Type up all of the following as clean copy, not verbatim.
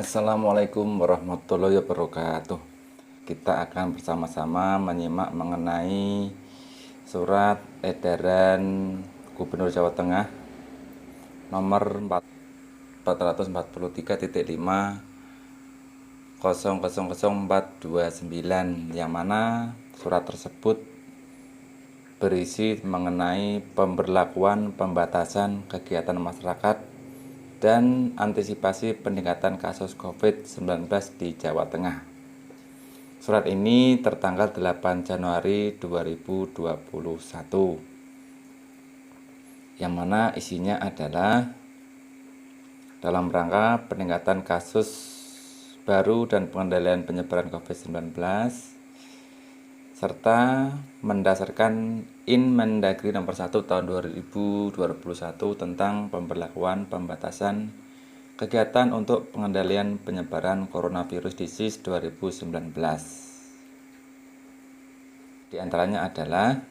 Assalamualaikum warahmatullahi wabarakatuh. Kita akan bersama-sama menyimak mengenai surat edaran Gubernur Jawa Tengah nomor 443.5000429, yang mana surat tersebut berisi mengenai pemberlakuan pembatasan kegiatan masyarakat dan antisipasi peningkatan kasus COVID-19 di Jawa Tengah. Surat ini tertanggal 8 Januari 2021, yang mana isinya adalah dalam rangka peningkatan kasus baru dan pengendalian penyebaran COVID-19, serta mendasarkan Inmendagri nomor 1 tahun 2021 tentang pemberlakuan pembatasan kegiatan untuk pengendalian penyebaran coronavirus disease 2019. Di antaranya adalah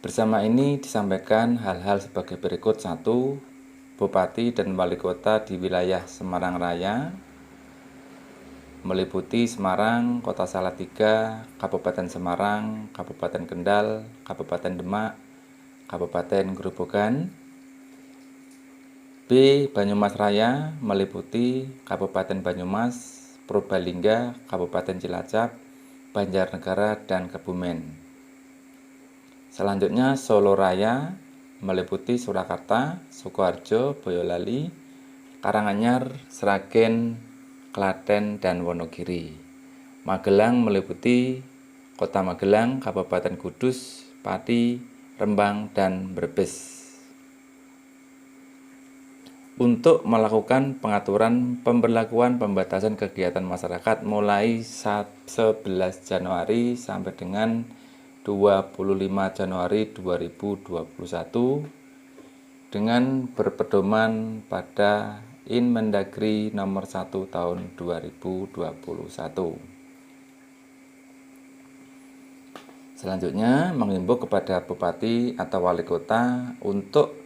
bersama ini disampaikan hal-hal sebagai berikut. 1. Bupati dan Wali Kota di wilayah Semarang Raya meliputi Semarang, Kota Salatiga, Kabupaten Semarang, Kabupaten Kendal, Kabupaten Demak, Kabupaten Grobogan. B. Banyumas Raya meliputi Kabupaten Banyumas, Purbalingga, Kabupaten Cilacap, Banjarnegara, dan Kebumen. Selanjutnya Solo Raya meliputi Surakarta, Sukoharjo, Boyolali, Karanganyar, Sragen, Klaten, dan Wonogiri. Magelang meliputi Kota Magelang, Kabupaten Kudus, Pati, Rembang, dan Brebes. Untuk melakukan pengaturan pemberlakuan pembatasan kegiatan masyarakat mulai 11 Januari sampai dengan 25 Januari 2021 dengan berpedoman pada Inmendagri nomor 1 tahun 2021. Selanjutnya menghimbau kepada bupati atau wali kota untuk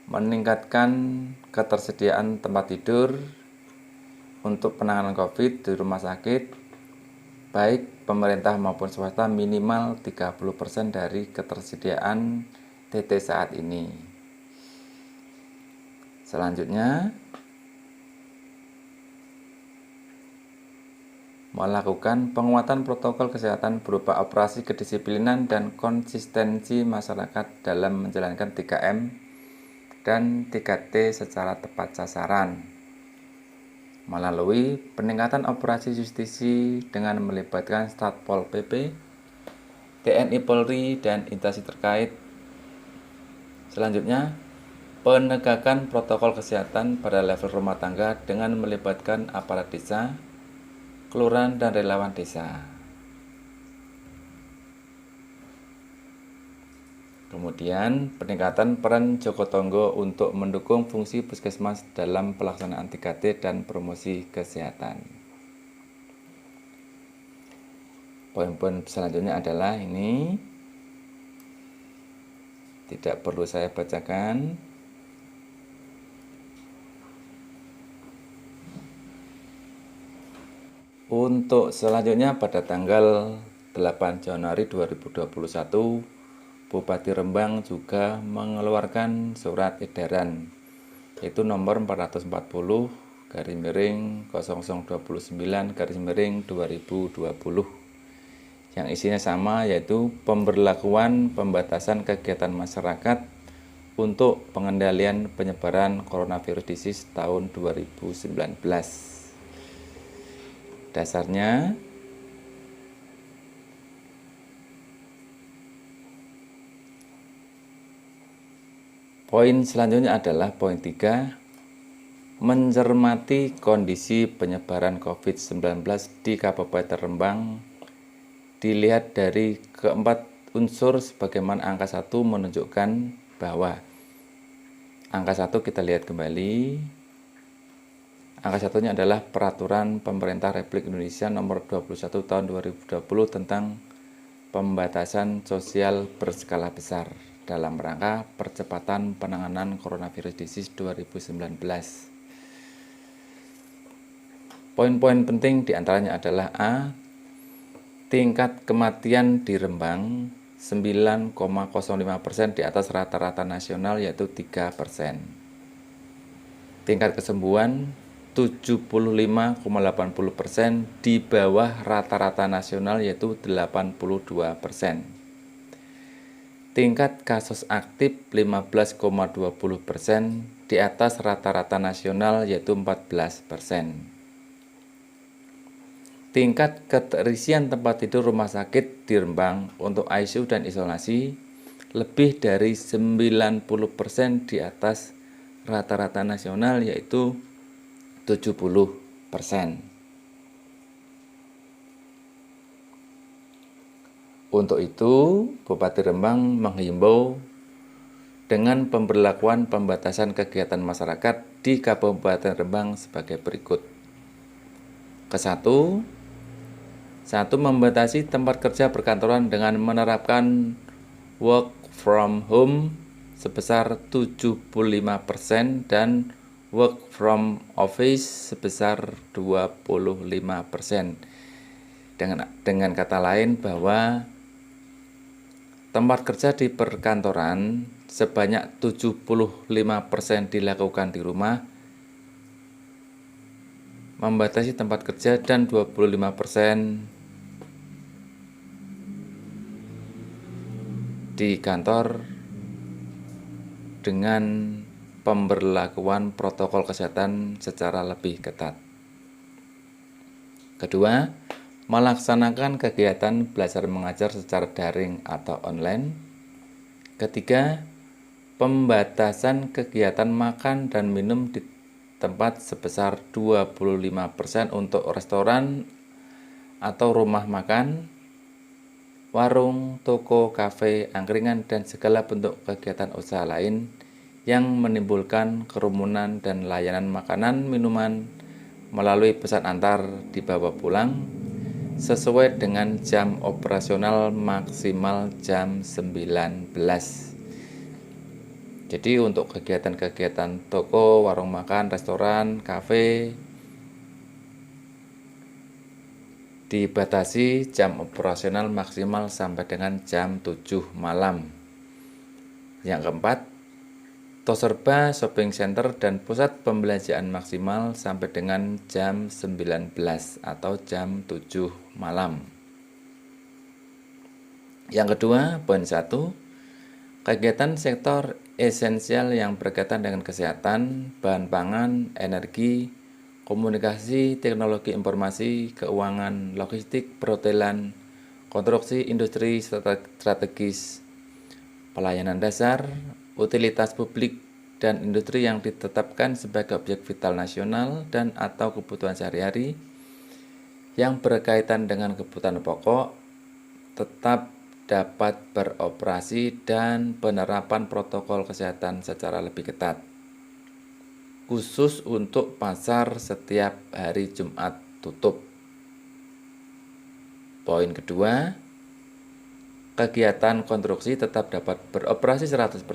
meningkatkan ketersediaan tempat tidur untuk penanganan COVID di rumah sakit, baik pemerintah maupun swasta, minimal 30% dari ketersediaan TT saat ini. Selanjutnya, melakukan penguatan protokol kesehatan berupa operasi kedisiplinan dan konsistensi masyarakat dalam menjalankan 3M dan 3T secara tepat sasaran, melalui peningkatan operasi justisi dengan melibatkan Satpol PP, TNI Polri, dan instansi terkait. Selanjutnya, penegakan protokol kesehatan pada level rumah tangga dengan melibatkan aparat desa, kelurahan, dan relawan desa. Kemudian, peningkatan peran Jogotongo untuk mendukung fungsi puskesmas dalam pelaksanaan 3T dan promosi kesehatan. Poin-poin selanjutnya adalah ini, tidak perlu saya bacakan. Untuk selanjutnya pada tanggal 8 Januari 2021, Bupati Rembang juga mengeluarkan surat edaran yaitu nomor 440/0029/2020 yang isinya sama, yaitu pemberlakuan pembatasan kegiatan masyarakat untuk pengendalian penyebaran coronavirus disease tahun 2019. Dasarnya, poin selanjutnya adalah poin 3, mencermati kondisi penyebaran COVID-19 di Kabupaten Rembang dilihat dari keempat unsur sebagaimana angka 1 menunjukkan bahwa angka 1 kita lihat kembali. Angka satunya adalah Peraturan Pemerintah Republik Indonesia Nomor 21 Tahun 2020 tentang pembatasan sosial berskala besar. dalam rangka percepatan penanganan coronavirus disease 2019. Poin-poin penting diantaranya adalah A. Tingkat kematian di Rembang 9,05% di atas rata-rata nasional yaitu 3%. Tingkat kesembuhan 75,80% di bawah rata-rata nasional yaitu 82%. Tingkat kasus aktif 15,20% di atas rata-rata nasional yaitu 14%. Tingkat keterisian tempat tidur rumah sakit di Rembang untuk ICU dan isolasi lebih dari 90% di atas rata-rata nasional yaitu 70%. Untuk itu, Bupati Rembang menghimbau dengan pemberlakuan pembatasan kegiatan masyarakat di Kabupaten Rembang sebagai berikut. Kesatu, membatasi tempat kerja perkantoran dengan menerapkan work from home sebesar 75% dan work from office sebesar 25%. Dengan kata lain bahwa tempat kerja di perkantoran sebanyak 75% dilakukan di rumah, membatasi tempat kerja, dan 25% di kantor dengan pemberlakuan protokol kesehatan secara lebih ketat. Kedua, melaksanakan kegiatan belajar mengajar secara daring atau online. Ketiga, pembatasan kegiatan makan dan minum di tempat sebesar 25% untuk restoran atau rumah makan, warung, toko, kafe, angkringan, dan segala bentuk kegiatan usaha lain yang menimbulkan kerumunan dan layanan makanan minuman melalui pesan antar dibawa pulang sesuai dengan jam operasional maksimal jam 19. Jadi untuk kegiatan-kegiatan toko, warung makan, restoran, kafe dibatasi jam operasional maksimal sampai dengan jam 7 malam. Yang keempat, Toserba, shopping center, dan pusat pembelanjaan maksimal sampai dengan jam 19 atau jam 7 malam. Yang kedua, poin 1, kegiatan sektor esensial yang berkaitan dengan kesehatan, bahan pangan, energi, komunikasi, teknologi informasi, keuangan, logistik, perhotelan, konstruksi, industri strategis, pelayanan dasar, utilitas publik, dan industri yang ditetapkan sebagai objek vital nasional dan atau kebutuhan sehari-hari yang berkaitan dengan kebutuhan pokok tetap dapat beroperasi dan penerapan protokol kesehatan secara lebih ketat, khusus untuk pasar setiap hari Jumat tutup. Poin kedua, kegiatan konstruksi tetap dapat beroperasi 100%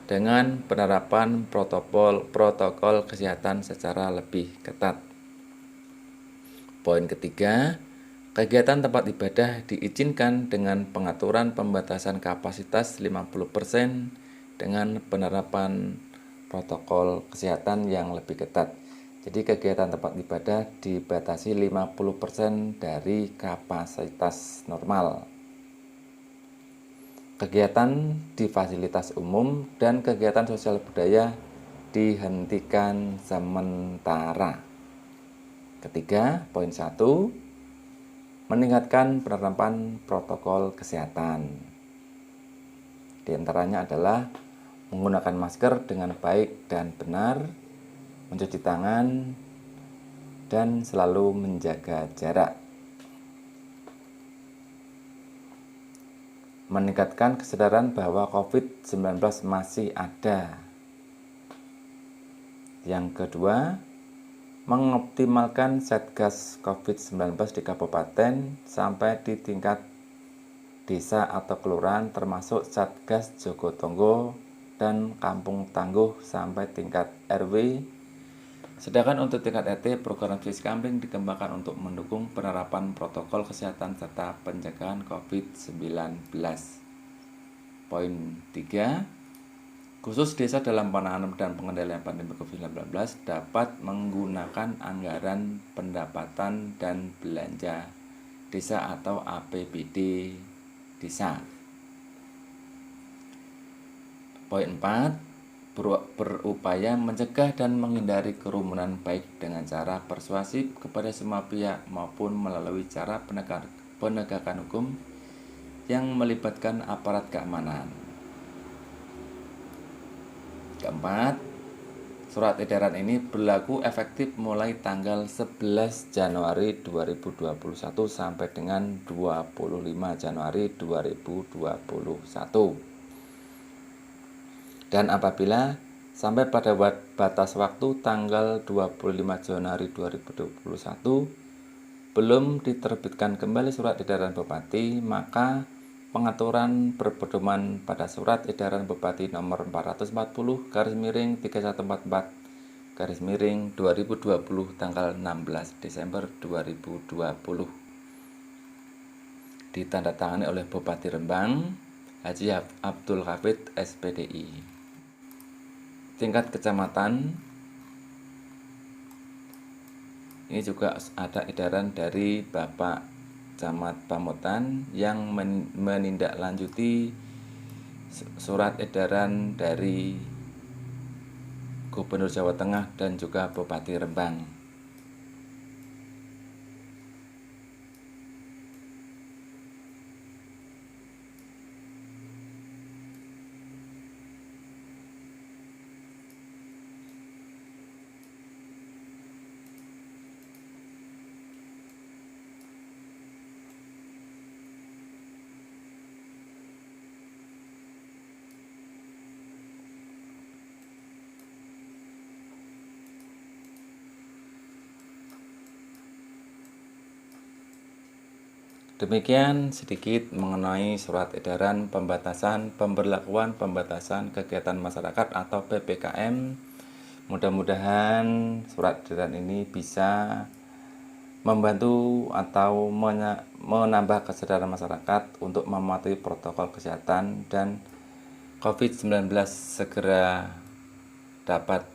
dengan penerapan protokol kesehatan secara lebih ketat. Poin ketiga, kegiatan tempat ibadah diizinkan dengan pengaturan pembatasan kapasitas 50% dengan penerapan protokol kesehatan yang lebih ketat. Jadi kegiatan tempat ibadah dibatasi 50% dari kapasitas normal. Kegiatan di fasilitas umum dan kegiatan sosial budaya dihentikan sementara. Ketiga, poin 1, meningkatkan penerapan protokol kesehatan. Di antaranya adalah menggunakan masker dengan baik dan benar, mencuci tangan, dan selalu menjaga jarak. Meningkatkan kesadaran bahwa COVID-19 masih ada. Yang kedua, mengoptimalkan Satgas COVID-19 di kabupaten sampai di tingkat desa atau kelurahan termasuk Satgas Jogotongo dan Kampung Tangguh sampai tingkat RW. Sedangkan untuk tingkat RT, program Swiss Camping dikembangkan untuk mendukung penerapan protokol kesehatan serta pencegahan COVID-19. Poin 3, khusus desa dalam penanganan dan pengendalian pandemi COVID-19 dapat menggunakan anggaran pendapatan dan belanja desa atau APBD desa. Poin 4, berupaya mencegah dan menghindari kerumunan baik dengan cara persuasif kepada semua pihak maupun melalui cara penegakan hukum yang melibatkan aparat keamanan. Keempat, surat edaran ini berlaku efektif mulai tanggal 11 Januari 2021 sampai dengan 25 Januari 2021. Dan apabila sampai pada batas waktu tanggal 25 Januari 2021 belum diterbitkan kembali surat edaran Bupati, maka pengaturan berpedoman pada surat edaran Bupati nomor 440/314/2020 tanggal 16 Desember 2020 ditandatangani oleh Bupati Rembang Haji Abdul Hafid SPDI. Tingkat kecamatan, ini juga ada edaran dari Bapak Camat Pamutan yang menindaklanjuti surat edaran dari Gubernur Jawa Tengah dan juga Bupati Rembang. Demikian sedikit mengenai surat edaran pemberlakuan pembatasan kegiatan masyarakat atau PPKM. Mudah-mudahan surat edaran ini bisa membantu atau menambah kesadaran masyarakat untuk mematuhi protokol kesehatan dan COVID-19 segera dapat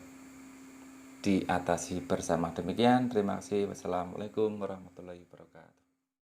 diatasi bersama. Demikian, terima kasih. Wassalamualaikum warahmatullahi wabarakatuh.